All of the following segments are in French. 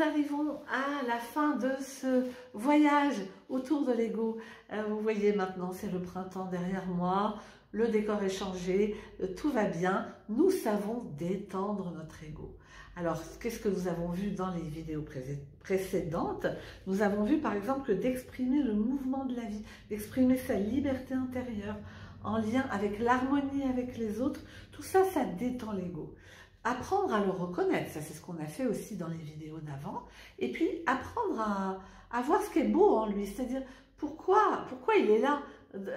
nous arrivons à la fin de ce voyage autour de l'ego. Vous voyez maintenant, c'est le printemps derrière moi, le décor est changé, tout va bien. Nous savons détendre notre ego. Alors, qu'est-ce que nous avons vu dans les vidéos précédentes? Nous avons vu par exemple que d'exprimer le mouvement de la vie, d'exprimer sa liberté intérieure en lien avec l'harmonie avec les autres, tout ça, ça détend l'ego. Apprendre à le reconnaître, ça c'est ce qu'on a fait aussi dans les vidéos d'avant, et puis apprendre à voir ce qui est beau en lui, c'est-à-dire pourquoi il est là,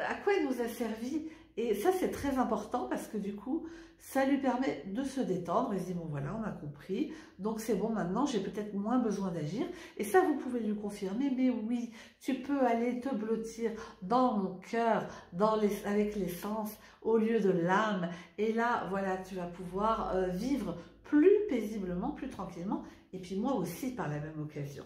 à quoi il nous a servi, et ça c'est très important parce que du coup, ça lui permet de se détendre et se dire bon voilà, on a compris, donc c'est bon maintenant, j'ai peut-être moins besoin d'agir, et ça vous pouvez lui confirmer, mais oui, tu peux aller te blottir dans mon cœur, avec les sens, au lieu de l'âme, et là voilà, tu vas pouvoir vivre plus paisiblement, plus tranquillement, et puis moi aussi par la même occasion.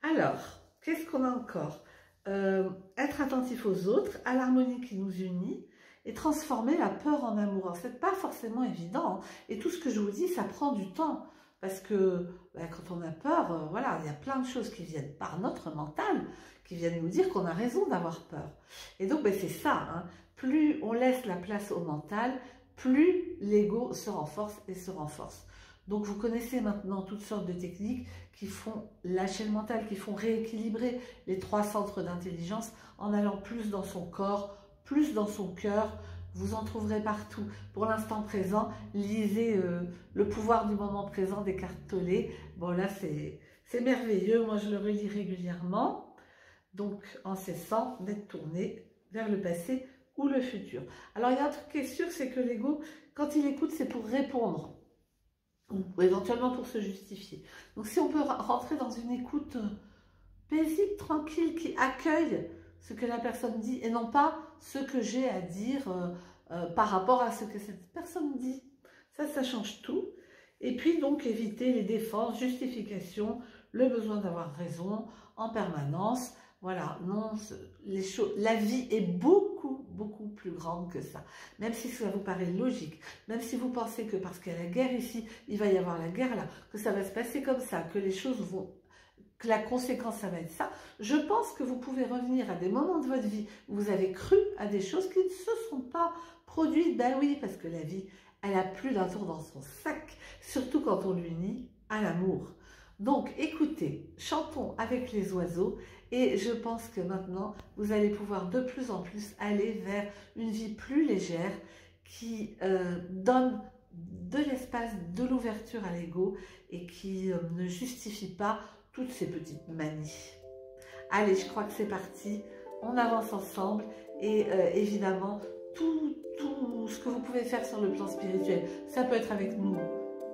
Alors, qu'est-ce qu'on a encore? Être attentif aux autres, à l'harmonie qui nous unit, et transformer la peur en amour. C'est pas forcément évident, hein. Et tout ce que je vous dis, ça prend du temps, parce que quand on a peur, voilà, il y a plein de choses qui viennent par notre mental, qui viennent nous dire qu'on a raison d'avoir peur. Et donc, c'est ça, hein. Plus on laisse la place au mental, plus l'ego se renforce et se renforce. Donc, vous connaissez maintenant toutes sortes de techniques qui font lâcher le mental, qui font rééquilibrer les 3 centres d'intelligence en allant plus dans son corps, plus dans son cœur. Vous en trouverez partout. Pour l'instant présent, lisez Le pouvoir du moment présent d'Eckhart Tolle. Bon, là, c'est merveilleux. Moi, je le relis régulièrement. Donc, en cessant d'être tourné vers le passé ou le futur. Alors, il y a un truc qui est sûr, c'est que l'ego, quand il écoute, c'est pour répondre. Ou éventuellement pour se justifier. Donc si on peut rentrer dans une écoute paisible, tranquille, qui accueille ce que la personne dit et non pas ce que j'ai à dire par rapport à ce que cette personne dit. Ça change tout. Et puis donc éviter les défenses, justifications, le besoin d'avoir raison en permanence. Voilà, non, la vie est beaucoup plus grande que ça. Même si ça vous paraît logique, même si vous pensez que parce qu'il y a la guerre ici, il va y avoir la guerre là, que ça va se passer comme ça, que les choses vont, que la conséquence, ça va être ça, je pense que vous pouvez revenir à des moments de votre vie où vous avez cru à des choses qui ne se sont pas produites. Ben oui, parce que la vie, elle a plus d'un tour dans son sac, surtout quand on l'unit à l'amour. Donc, écoutez, chantons avec les oiseaux et je pense que maintenant, vous allez pouvoir de plus en plus aller vers une vie plus légère qui donne de l'espace, de l'ouverture à l'ego et qui ne justifie pas toutes ces petites manies. Allez, je crois que c'est parti, on avance ensemble et évidemment, tout ce que vous pouvez faire sur le plan spirituel, ça peut être avec nous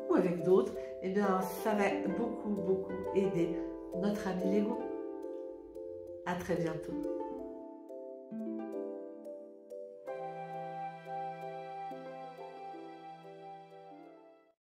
ou avec d'autres, eh bien, ça va beaucoup aider notre ami l'ego. À très bientôt.